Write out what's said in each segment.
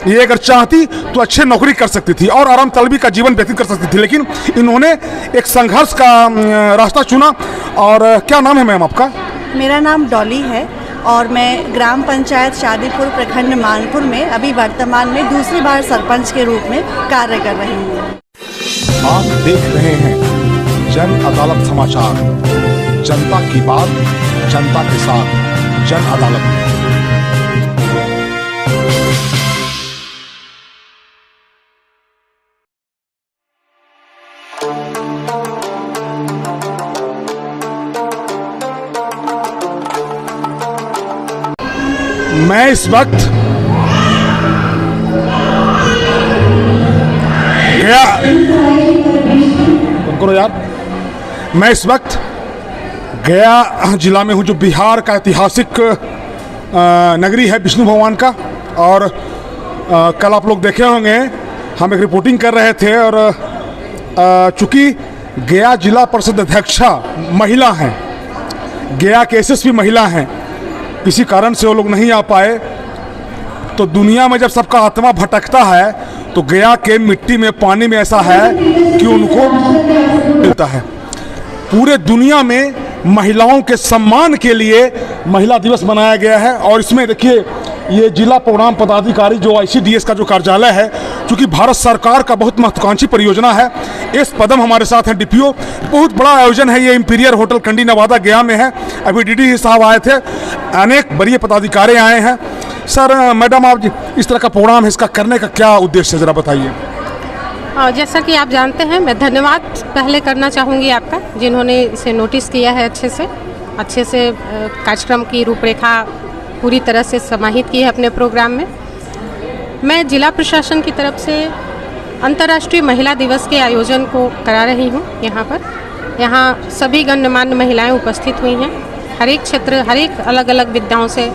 ये अगर चाहती तो अच्छे नौकरी कर सकती थी और आराम तलबी का जीवन व्यतीत कर सकती थी, लेकिन इन्होंने एक संघर्ष का रास्ता चुना। और क्या नाम है मैम आपका? मेरा नाम डॉली है और मैं ग्राम पंचायत शादीपुर प्रखंड मानपुर में अभी वर्तमान में दूसरी बार सरपंच के रूप में कार्य कर रही हूँ। आप देख रहे हैं जन अदालत समाचार, जनता की बात जनता के साथ, जन अदालत। मैं इस वक्त गया करो यार मैं इस वक्त गया जिला में हूँ, जो बिहार का ऐतिहासिक नगरी है विष्णु भगवान का। और कल आप लोग देखे होंगे हम एक रिपोर्टिंग कर रहे थे, और चूंकि गया जिला परिषद अध्यक्षा महिला हैं, गया के एसएसपी महिला हैं, किसी कारण से वो लोग नहीं आ पाए। तो दुनिया में जब सबका आत्मा भटकता है तो गया के मिट्टी में पानी में ऐसा है कि उनको मिलता है। पूरे दुनिया में महिलाओं के सम्मान के लिए महिला दिवस मनाया गया है। और इसमें देखिए ये जिला प्रोग्राम पदाधिकारी जो ICDS का जो कार्यालय है, क्योंकि भारत सरकार का बहुत महत्वाकांक्षी परियोजना है। एस पदम हमारे साथ हैं, DPO। बहुत बड़ा आयोजन है ये, इंपीरियल होटल कंडी नवादा गया में है। अभी DD साहब आए थे, अनेक वरीय पदाधिकारी आए हैं। सर, मैडम, आप इस तरह का प्रोग्राम है, इसका करने का क्या उद्देश्य है, ज़रा बताइए। जैसा कि आप जानते हैं, मैं धन्यवाद पहले करना चाहूँगी आपका, जिन्होंने इसे नोटिस किया है, अच्छे से कार्यक्रम की रूपरेखा पूरी तरह से समाहित की है अपने प्रोग्राम में। मैं जिला प्रशासन की तरफ से अंतर्राष्ट्रीय महिला दिवस के आयोजन को करा रही हूँ यहाँ सभी गण्यमान्य महिलाएं उपस्थित हुई हैं, हर एक क्षेत्र, हर एक अलग अलग विद्याओं से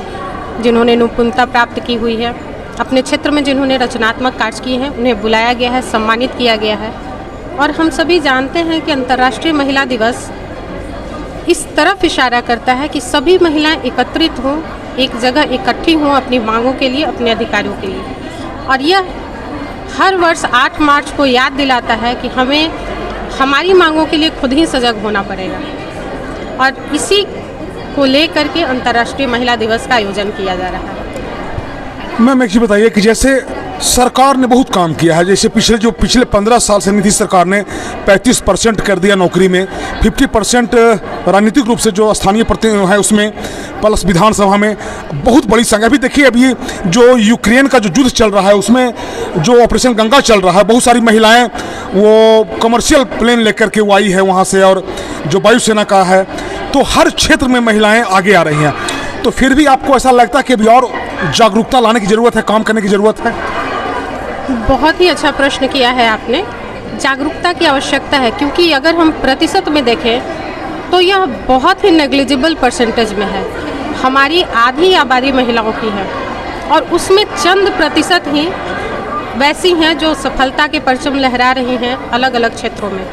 जिन्होंने निपुणता प्राप्त की हुई है, अपने क्षेत्र में जिन्होंने रचनात्मक कार्य किए हैं, उन्हें बुलाया गया है, सम्मानित किया गया है। और हम सभी जानते हैं कि अंतर्राष्ट्रीय महिला दिवस इस तरफ इशारा करता है कि सभी महिलाएं एकत्रित हों, एक जगह इकट्ठी हों अपनी मांगों के लिए, अपने अधिकारों के लिए। और यह हर वर्ष 8 मार्च को याद दिलाता है कि हमें हमारी मांगों के लिए खुद ही सजग होना पड़ेगा। और इसी को लेकर के अंतर्राष्ट्रीय महिला दिवस का आयोजन किया जा रहा है। मैम, एक चीज़ बताइए कि जैसे सरकार ने बहुत काम किया है, जैसे पिछले 15 साल से नीतीश सरकार ने 35% कर दिया नौकरी में, 50% राजनीतिक रूप से जो स्थानीय प्रतिनिधि है उसमें, प्लस विधानसभा में बहुत बड़ी संख्या। अभी देखिए, अभी जो यूक्रेन का जो युद्ध चल रहा है उसमें जो ऑपरेशन गंगा चल रहा है, बहुत सारी महिलाएं वो कमर्शियल प्लेन लेकर के वो आई है वहाँ से, और जो वायुसेना का है, तो हर क्षेत्र में महिलाएं आगे आ रही हैं। तो फिर भी आपको ऐसा लगता है कि अभी और जागरूकता लाने की ज़रूरत है, काम करने की ज़रूरत है? बहुत ही अच्छा प्रश्न किया है आपने। जागरूकता की आवश्यकता है, क्योंकि अगर हम प्रतिशत में देखें तो यह बहुत ही नेग्लिजिबल परसेंटेज में है। हमारी आधी आबादी महिलाओं की है और उसमें चंद प्रतिशत ही वैसी हैं जो सफलता के परचम लहरा रही हैं अलग अलग क्षेत्रों में।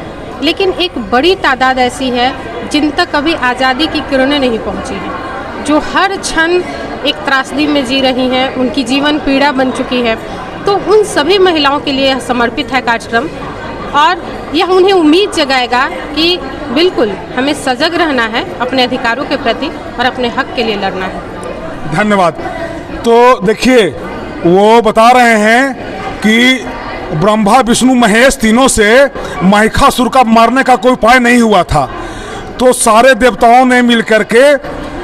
लेकिन एक बड़ी तादाद ऐसी है जिन तक कभी आज़ादी की किरणें नहीं पहुंची हैं, जो हर क्षण एक त्रासदी में जी रही हैं, उनकी जीवन पीड़ा बन चुकी है। तो उन सभी महिलाओं के लिए समर्पित है कार्यक्रम, और यह उन्हें उम्मीद जगाएगा कि बिल्कुल हमें सजग रहना है अपने अधिकारों के प्रति और अपने हक के लिए लड़ना है। धन्यवाद। तो देखिए, वो बता रहे हैं कि ब्रह्मा विष्णु महेश तीनों से महिषासुर का मारने का कोई उपाय नहीं हुआ था, तो सारे देवताओं ने मिलकर के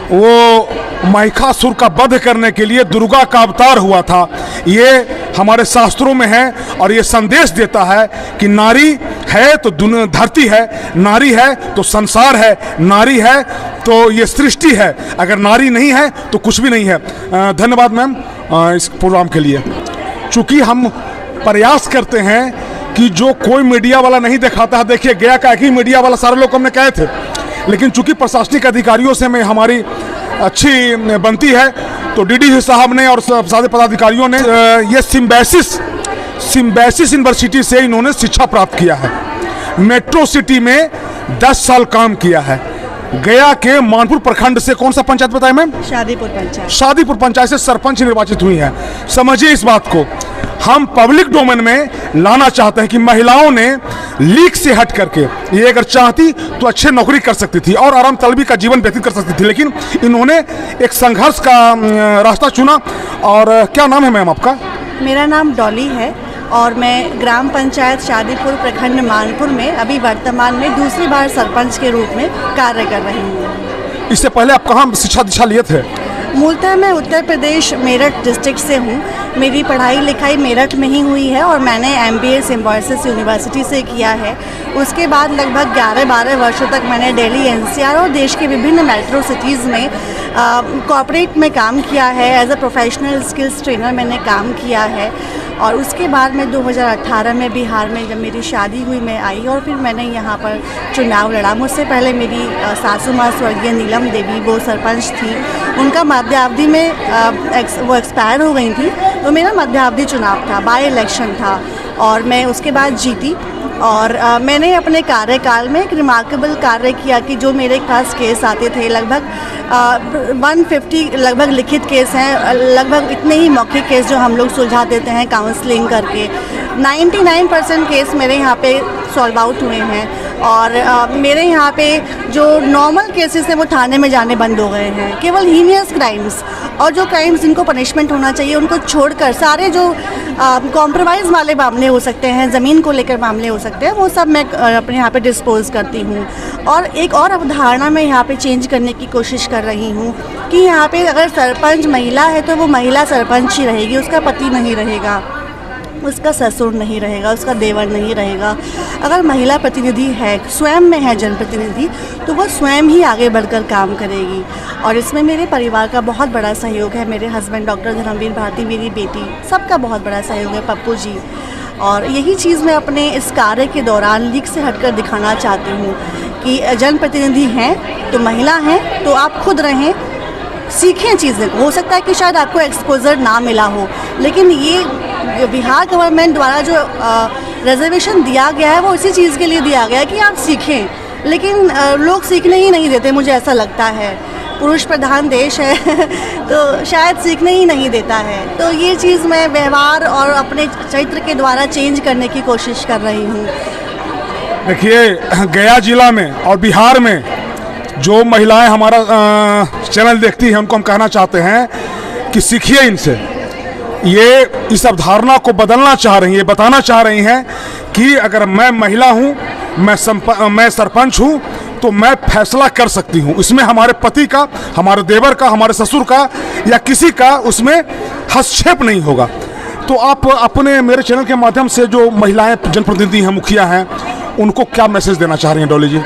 वो महिषासुर का वध करने के लिए दुर्गा का अवतार हुआ था। ये हमारे शास्त्रों में है और ये संदेश देता है कि नारी है तो धरती है, नारी है तो संसार है, नारी है तो ये सृष्टि है, अगर नारी नहीं है तो कुछ भी नहीं है। धन्यवाद मैम इस प्रोग्राम के लिए। चूँकि हम प्रयास करते हैं कि जो कोई मीडिया वाला नहीं दिखाता है, देखिए गया का एक ही मीडिया वाला सारे लोग हमने कहे थे, लेकिन चूंकि प्रशासनिक अधिकारियों से में हमारी अच्छी बनती है, तो DD साहब ने और सारे पदाधिकारियों ने ये सिम्बायसिस यूनिवर्सिटी से इन्होंने शिक्षा प्राप्त किया है। मेट्रो सिटी में 10 साल काम किया है। गया के मानपुर प्रखंड से कौन सा पंचायत बताया मैम? शादीपुर पंचायत। शादीपुर पंचायत से सरपंच निर्वाचित हुई हैं। समझिए इस बात को। हम पब्लिक डोमेन में लाना चाहते हैं कि महिलाओं ने लीक से हट करके ये अगर चाहती तो अच्छे नौकरी कर सकती थी और आराम तलबी का जीवन व्यतीत कर सकती थी, लेकिन इन्होंने एक संघर्ष का रास्ता चुना। और क्या नाम है मैम आपका? मेरा नाम डॉली है और मैं ग्राम पंचायत शादीपुर प्रखंड मानपुर में अभी वर्तमान में दूसरी बार सरपंच के रूप में कार्य कर रही हूँ। इससे पहले आप कहाँ शिक्षा दीक्षा लिए थे? मूलतः मैं उत्तर प्रदेश मेरठ डिस्ट्रिक्ट से हूँ। मेरी पढ़ाई लिखाई मेरठ में ही हुई है और मैंने MBA सिम्बायोसिस यूनिवर्सिटी से किया है। उसके बाद लगभग 11-12 वर्षों तक मैंने दिल्ली NCR और देश के विभिन्न मेट्रो सिटीज़ में कॉर्पोरेट में काम किया है। As a professional skills trainer मैंने काम किया है। और उसके बाद मैं 2018 में बिहार में जब मेरी शादी हुई मैं आई और फिर मैंने यहाँ पर चुनाव लड़ा। मुझसे पहले मेरी सासू माँ स्वर्गीय नीलम देवी वो सरपंच थी, उनका मध्यावधि में वो एक्सपायर हो गई थी, तो मेरा मध्यावधि चुनाव था, बाय इलेक्शन था और मैं उसके बाद जीती। और मैंने अपने कार्यकाल में एक रिमार्केबल कार्य किया कि जो मेरे पास केस आते थे लगभग 150 लगभग लिखित केस हैं, लगभग इतने ही मौखिक केस जो हम लोग सुलझा देते हैं काउंसलिंग करके। 99% केस मेरे यहाँ पे सॉल्व आउट हुए हैं और मेरे यहाँ पे जो नॉर्मल केसेस हैं वो थाने में जाने बंद हो गए हैं। केवल हीनियस क्राइम्स और जो क्राइम्स जिनको पनिशमेंट होना चाहिए उनको छोड़कर सारे जो कॉम्प्रोमाइज़ वाले मामले हो सकते हैं, ज़मीन को लेकर मामले हो सकते हैं, वो सब मैं अपने यहाँ पे डिस्पोज करती हूँ। और एक और अवधारणा मैं यहाँ पे चेंज करने की कोशिश कर रही हूँ कि यहाँ पे अगर सरपंच महिला है तो वो महिला सरपंच ही रहेगी, उसका पति नहीं रहेगा, उसका ससुर नहीं रहेगा, उसका देवर नहीं रहेगा। अगर महिला प्रतिनिधि है, स्वयं में है जनप्रतिनिधि, तो वो स्वयं ही आगे बढ़कर काम करेगी। और इसमें मेरे परिवार का बहुत बड़ा सहयोग है। मेरे हस्बैंड डॉक्टर धर्मवीर भारती, मेरी बेटी, सबका बहुत बड़ा सहयोग है, पप्पू जी। और यही चीज़ मैं अपने इस कार्य के दौरान लीक से हटकर दिखाना चाहती हूँ कि जनप्रतिनिधि हैं तो महिला हैं तो आप खुद रहें, सीखें चीज़ें। हो सकता है कि शायद आपको एक्सपोजर ना मिला हो, लेकिन ये बिहार गवर्नमेंट द्वारा जो रिजर्वेशन दिया गया है वो इसी चीज़ के लिए दिया गया है कि आप सीखें, लेकिन लोग सीखने ही नहीं देते, मुझे ऐसा लगता है। पुरुष प्रधान देश है तो शायद सीखने ही नहीं देता है। तो ये चीज़ मैं व्यवहार और अपने चरित्र के द्वारा चेंज करने की कोशिश कर रही हूँ। देखिए, गया जिला में और बिहार में जो महिलाएं हमारा चैनल देखती हैं उनको हम कहना चाहते हैं कि सीखिए इनसे। ये इस अवधारणा को बदलना चाह रही हैं, बताना चाह रही हैं कि अगर मैं महिला हूँ, मैं सरपंच हूँ तो मैं फैसला कर सकती हूँ। इसमें हमारे पति का, हमारे देवर का, हमारे ससुर का या किसी का उसमें हस्तक्षेप नहीं होगा। तो आप अपने मेरे चैनल के माध्यम से जो महिलाएं जनप्रतिनिधि हैं, मुखिया हैं, उनको क्या मैसेज देना चाह रही हैं डॉली जी?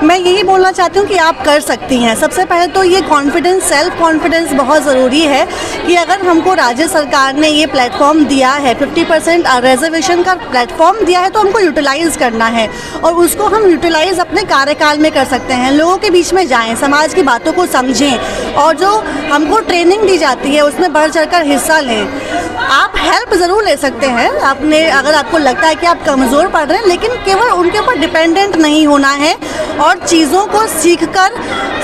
मैं यही बोलना चाहती हूँ कि आप कर सकती हैं। सबसे पहले तो ये कॉन्फिडेंस, सेल्फ कॉन्फिडेंस बहुत ज़रूरी है कि अगर हमको राज्य सरकार ने ये प्लेटफॉर्म दिया है, 50% रिजर्वेशन का प्लेटफॉर्म दिया है, तो हमको यूटिलाइज़ करना है और उसको हम यूटिलाइज़ अपने कार्यकाल में कर सकते हैं। लोगों के बीच में जाएं, समाज की बातों को समझें और जो हमको ट्रेनिंग दी जाती है उसमें बढ़ चढ़कर हिस्सा लें। आप हेल्प ज़रूर ले सकते हैं अपने, अगर आपको लगता है कि आप कमज़ोर पड़ रहे हैं, लेकिन केवल उनके ऊपर डिपेंडेंट नहीं होना है और चीज़ों को सीखकर,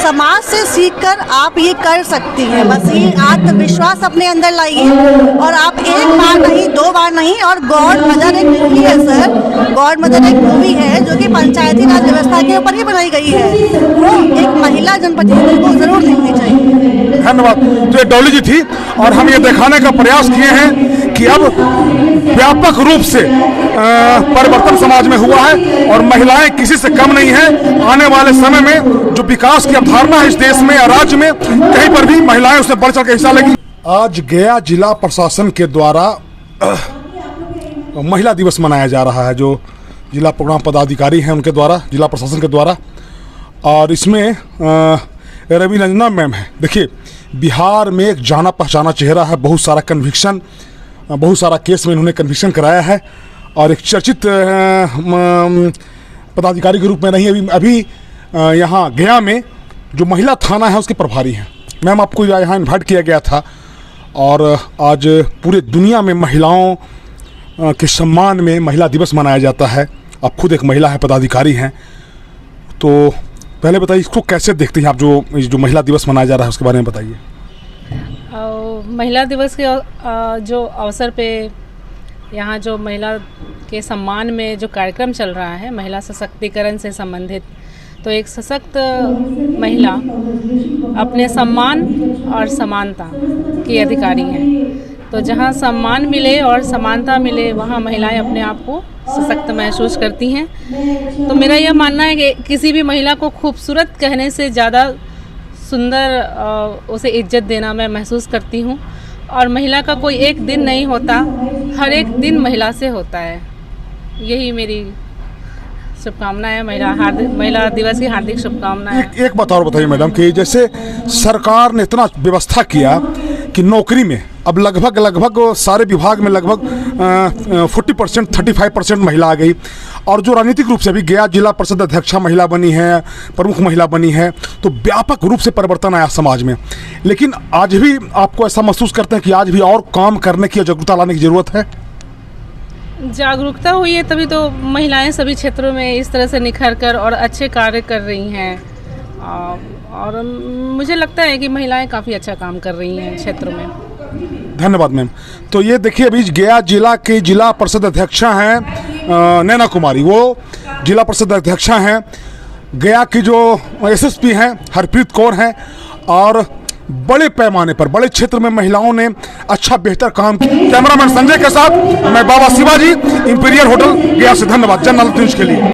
समाज से सीखकर आप ये कर सकती हैं। बस ये आत्मविश्वास अपने अंदर लाइए और आप एक बार नहीं, 2 बार नहीं। और गॉड मदर एक मूवी है सर, गॉड मदर एक मूवी है जो कि पंचायती राज व्यवस्था के ऊपर ही बनाई गई है, वो एक महिला जनप्रतिनिधि को जरूर देखनी चाहिए। धन्यवाद। तो ये डॉली जी थी और हम ये दिखाने का प्रयास किए हैं कि अब व्यापक रूप से परिवर्तन समाज में हुआ है और महिलाएं किसी से कम नहीं हैं। आने वाले समय में जो विकास की अवधारणा है इस देश में या राज्य में, कहीं पर भी महिलाएं उसमें बढ़ चढ़ के हिस्सा लेंगी। आज गया जिला प्रशासन के द्वारा महिला दिवस मनाया जा रहा है, जो जिला प्रोग्राम पदाधिकारी हैं उनके द्वारा, जिला प्रशासन के द्वारा। और इसमें रवि रंजना मैम है। देखिए, बिहार में एक जाना पहचाना चेहरा है, बहुत सारा कन्विक्शन, बहुत सारा केस में इन्होंने कन्विक्शन कराया है और एक चर्चित पदाधिकारी के रूप में नहीं, अभी यहाँ गया में जो महिला थाना है उसके प्रभारी हैं। मैम, आपको यहाँ इन्वाइट किया गया था और आज पूरे दुनिया में महिलाओं के सम्मान में महिला दिवस मनाया जाता है। आप खुद एक महिला है, पदाधिकारी हैं, तो पहले बताइए इसको कैसे देखते हैं आप, जो महिला दिवस मनाया जा रहा है उसके बारे में बताइए। महिला दिवस के जो अवसर पे यहाँ जो महिला के सम्मान में जो कार्यक्रम चल रहा है, महिला सशक्तिकरण से संबंधित, तो एक सशक्त महिला अपने सम्मान और समानता की अधिकारी हैं। तो जहाँ सम्मान मिले और समानता मिले वहाँ महिलाएं अपने आप को सशक्त महसूस करती हैं। तो मेरा यह मानना है कि किसी भी महिला को खूबसूरत कहने से ज़्यादा सुंदर उसे इज्जत देना मैं महसूस करती हूँ। और महिला का कोई एक दिन नहीं होता, हर एक दिन महिला से होता है। यही मेरी शुभकामनाएं, महिला दिवस की हार्दिक शुभकामनाएं। एक बात और बताइए मैडम कि जैसे सरकार ने इतना व्यवस्था किया कि नौकरी में अब लगभग सारे विभाग में लगभग 40% 35% महिला आ गई, और जो राजनीतिक रूप से भी गया जिला परिषद अध्यक्षा महिला बनी है, प्रमुख महिला बनी है, तो व्यापक रूप से परिवर्तन आया समाज में। लेकिन आज भी आपको ऐसा महसूस करते हैं कि आज भी और काम करने की, जागरूकता लाने की ज़रूरत है? जागरूकता हुई है तभी तो महिलाएं सभी क्षेत्रों में इस तरह से निखर कर और अच्छे कार्य कर रही हैं। और मुझे लगता है कि महिलाएं काफ़ी अच्छा काम कर रही हैं क्षेत्रों में। धन्यवाद मैम। तो ये देखिए अभी गया जिला के जिला परिषद अध्यक्षा हैं नैना कुमारी, वो जिला परिषद अध्यक्षा हैं। गया की जो एसएसपी हैं हरप्रीत कौर हैं, और बड़े पैमाने पर बड़े क्षेत्र में महिलाओं ने अच्छा बेहतर काम किया। कैमरामैन संजय के साथ मैं बाबा शिवाजी, इंपीरियल होटल गया से। धन्यवाद जनरल न्यूज के लिए।